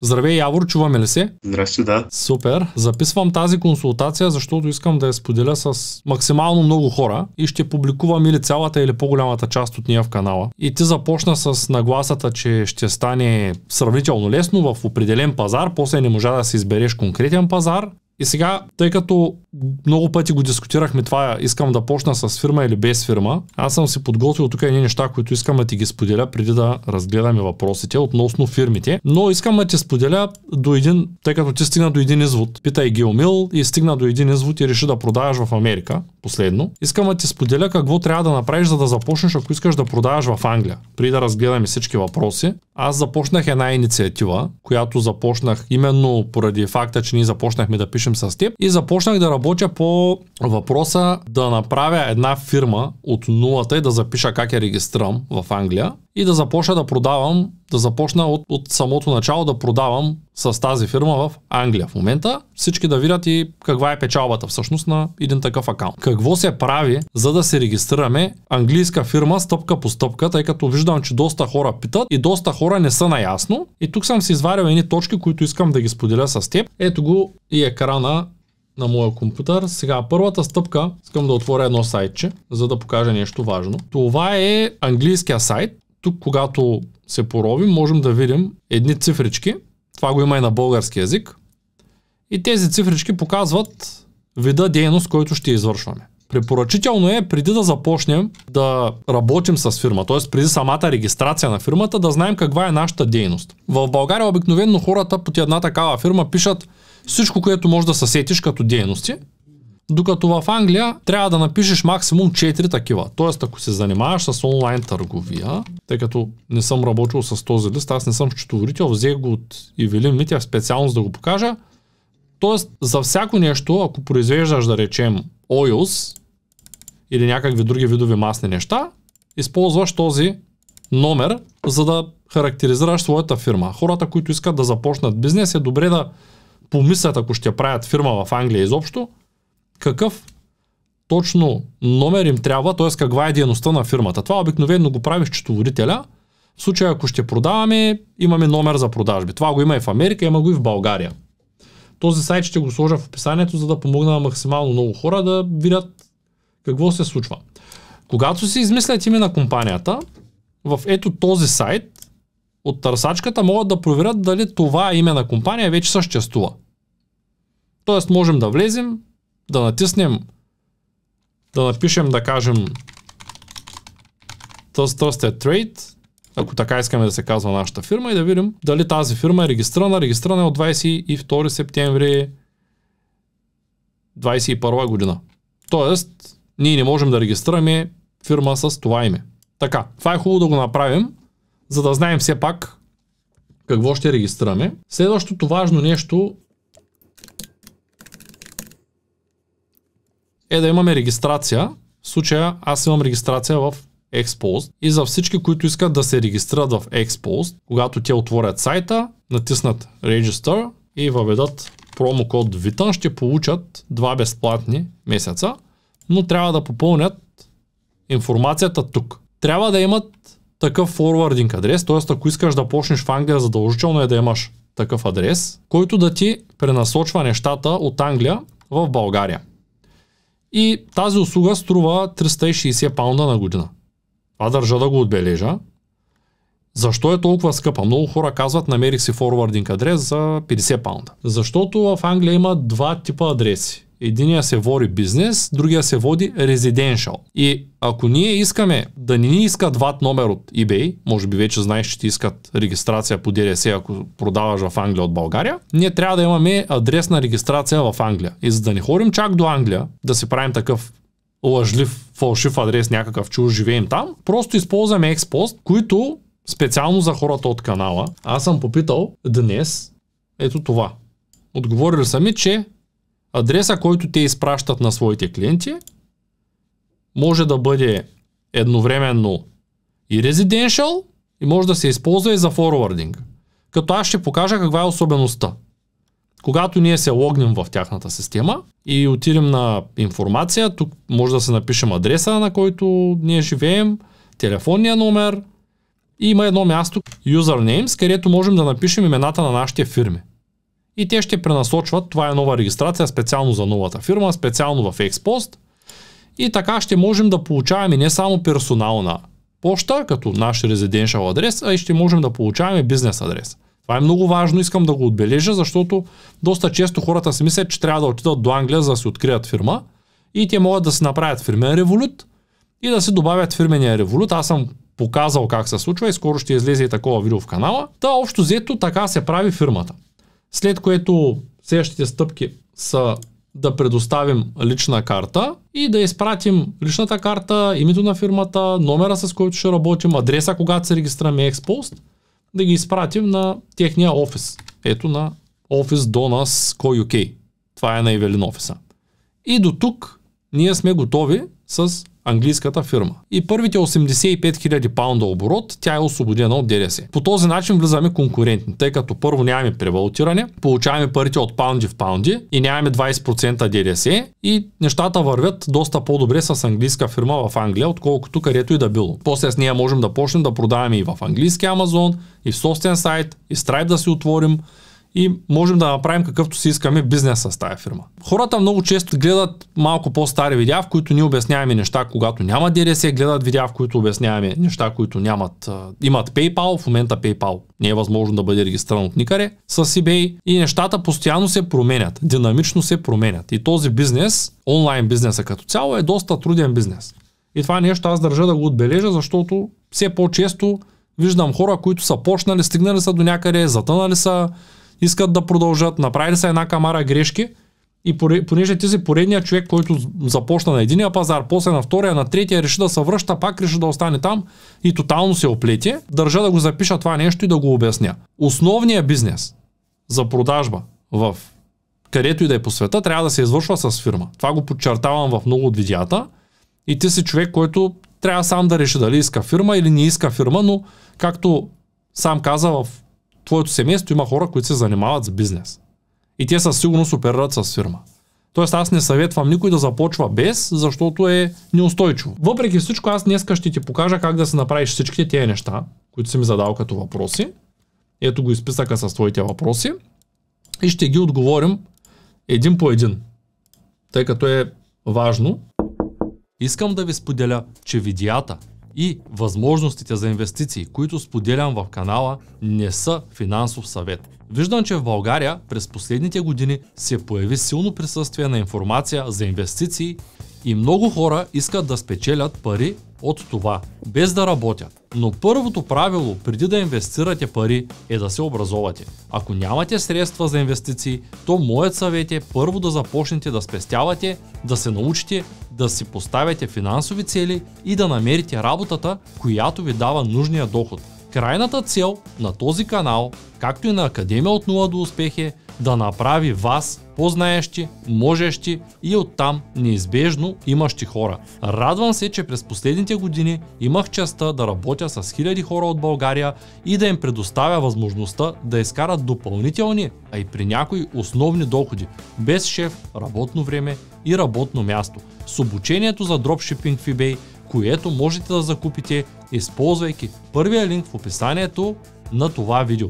Здравей, Явор, чуваме ли се? Здрасти, да. Супер. Записвам тази консултация, защото искам да я споделя с максимално много хора и ще публикувам или цялата, или по-голямата част от нея в канала. И ти започна с нагласата, че ще стане сравнително лесно в определен пазар, после не можа да си избереш конкретен пазар. И сега, тъй като много пъти го дискутирахме това, искам да почна с фирма или без фирма, аз съм си подготвил тук едни неща, които искам да ти ги споделя преди да разгледаме въпросите относно фирмите. Но искам да ти споделя тъй като ти стигна до един извод. Питай Геомил и стигна до един извод и реши да продаваш в Америка. Последно. Искам да ти споделя какво трябва да направиш, за да започнеш, ако искаш да продаваш в Англия. Преди да разгледаме всички въпроси, аз започнах една инициатива, която започнах именно поради факта, че ние започнахме да пишем с теб и започнах да работя по въпроса да направя една фирма от нулата и да запиша как я регистрирам в Англия и да започна да продавам, да започна от самото начало да продавам с тази фирма в Англия в момента. Всички да видят и каква е печалбата всъщност на един такъв акаунт. Какво се прави, за да се регистрираме английска фирма стъпка по стъпка, тъй като виждам, че доста хора питат и доста хора не са наясно. И тук съм си изварил едни точки, които искам да ги споделя с теб. Ето го и екрана на моя компютър. Сега първата стъпка, искам да отворя едно сайтче, за да покажа нещо важно. Това е английския сайт. Тук, когато се поровим, можем да видим едни цифрички. Това го има и на български език. И тези цифрички показват вида дейност, който ще извършваме. Препоръчително е преди да започнем да работим с фирма, т.е. преди самата регистрация на фирмата, да знаем каква е нашата дейност. В България обикновено хората под една такава фирма пишат всичко, което може да се сетиш като дейности, докато в Англия трябва да напишеш максимум 4 такива. Тоест, ако се занимаваш с онлайн търговия, тъй като не съм работил с този лист, аз не съм счетоводител, взех го от Ивелин Митев специално за да го покажа. Тоест, за всяко нещо, ако произвеждаш, да речем, oils или някакви други видови масни неща, използваш този номер, за да характеризираш своята фирма. Хората, които искат да започнат бизнес, е добре да помислят, ако ще правят фирма в Англия изобщо, какъв точно номер им трябва, т.е. каква е дейността на фирмата. Това обикновено го прави счетоводителя. В случая, ако ще продаваме, имаме номер за продажби. Това го има и в Америка, има го и в България. Този сайт ще го сложа в описанието, за да помогна на максимално много хора да видят какво се случва. Когато си измислят име на компанията, в ето този сайт от търсачката могат да проверят дали това име на компания вече съществува. Тоест можем да влезем, да натиснем, да напишем, да кажем Trusted Trade, ако така искаме да се казва нашата фирма, и да видим дали тази фирма е регистрирана. Регистрирана е от 22 септември 2021 година. Тоест, ние не можем да регистрираме фирма с това име. Така, това е хубаво да го направим, за да знаем все пак какво ще регистрираме. Следващото важно нещо е да имаме регистрация. В случая аз имам регистрация в Xpost и за всички, които искат да се регистрират в Xpost, когато те отворят сайта, натиснат Register и въведат промокод VITAN, ще получат 2 безплатни месеца, но трябва да попълнят информацията тук. Трябва да имат такъв форвардинг адрес, т.е. ако искаш да почнеш в Англия, задължително е да имаш такъв адрес, който да ти пренасочва нещата от Англия в България. И тази услуга струва 360 паунда на година. Това държа да го отбележа. Защо е толкова скъпа? Много хора казват, намерих си форвардинг адрес за 50 паунда. Защото в Англия има два типа адреси. Единия се води бизнес, другия се води residential. И ако ние искаме да не ни искат VAT номер от eBay, може би вече знаеш, че ти искат регистрация по ДДС, ако продаваш в Англия от България, ние трябва да имаме адресна регистрация в Англия. И за да не ходим чак до Англия, да си правим такъв лъжлив, фалшив адрес, някакъв чуж, живеем там, просто използваме Xpost, които специално за хората от канала, аз съм попитал днес, ето това. Отговорили са ми, че адреса, който те изпращат на своите клиенти, може да бъде едновременно и residential и може да се използва и за форвардинг. Като аз ще покажа каква е особеността. Когато ние се логнем в тяхната система и отидем на информация, тук може да се напишем адреса, на който ние живеем, телефонния номер И има едно място, Usernames, където можем да напишем имената на нашите фирми. И те ще пренасочват, това е нова регистрация специално за новата фирма, специално в Xpost. И така ще можем да получаваме не само персонална поща, като наш резиденшъл адрес, а и ще можем да получаваме бизнес адрес. Това е много важно, искам да го отбележа, защото доста често хората си мислят, че трябва да отидат до Англия, за да си открият фирма и те могат да си направят фирмен Revolut и да си добавят фирмения Revolut. Аз съм показал как се случва и скоро ще излезе и такова видео в канала. Та общо взето така се прави фирмата. След което следващите стъпки са да предоставим лична карта и да изпратим личната карта, името на фирмата, номера с който ще работим, адреса, когато се регистрираме Xpost, да ги изпратим на техния офис. Ето на офис Donas Co.uk. Това е на Ивелин офиса. И до тук ние сме готови с английската фирма. И първите 85 000 паунда оборот, тя е освободена от ДДС. По този начин влизаме конкурентни, тъй като първо нямаме превалутиране, получаваме парите от паунди в паунди и нямаме 20% ДДС и нещата вървят доста по-добре с английска фирма в Англия, отколкото където и да било. После с нея можем да почнем да продаваме и в английски Амазон, и в собствен сайт, и Stripe да си отворим, и можем да направим какъвто си искаме бизнес с тази фирма. Хората много често гледат малко по-стари видеа, в които ние обясняваме неща, когато няма ДДС, гледат видеа, в които обясняваме неща, които имат PayPal. В момента PayPal не е възможно да бъде регистриран от никъде с eBay и нещата постоянно се променят, динамично се променят. И този бизнес, онлайн бизнеса като цяло, е доста труден бизнес. И това нещо аз държа да го отбележа, защото все по-често виждам хора, които са почнали, стигнали са до някъде, затънали са, искат да продължат, направили са една камара грешки и понеже ти си поредният човек, който започна на единия пазар, после на втория, на третия, реши да се връща, пак реши да остане там и тотално се оплете, държа да го запиша това нещо и да го обясня. Основният бизнес за продажба в където и да е по света трябва да се извършва с фирма. Това го подчертавам в много от видеята и ти си човек, който трябва сам да реши дали иска фирма или не иска фирма, но както сам каза, в твоето семейство има хора, които се занимават с бизнес. И те със сигурност оперират с фирма. Тоест аз не съветвам никой да започва без, защото е неустойчиво. Въпреки всичко, аз днеска ще ти покажа как да се направиш всичките тези неща, които си ми задал като въпроси. Ето го изписака с твоите въпроси. И ще ги отговорим един по един. Тъй като е важно. Искам да ви споделя, че видеята и възможностите за инвестиции, които споделям в канала, не са финансов съвет. Виждам, че в България през последните години се появи силно присъствие на информация за инвестиции и много хора искат да спечелят пари от това, без да работят. Но първото правило преди да инвестирате пари е да се образовате. Ако нямате средства за инвестиции, то моят съвет е първо да започнете да спестявате, да се научите да си поставяте финансови цели и да намерите работата, която ви дава нужния доход. Крайната цел на този канал, както и на Академия от нула до успех е да направи вас по-знаещи, можещи и оттам неизбежно имащи хора. Радвам се, че през последните години имах честта да работя с хиляди хора от България и да им предоставя възможността да изкарат допълнителни, а и при някои основни доходи, без шеф, работно време и работно място. С обучението за дропшипинг в eBay, което можете да закупите, използвайки първия линк в описанието на това видео.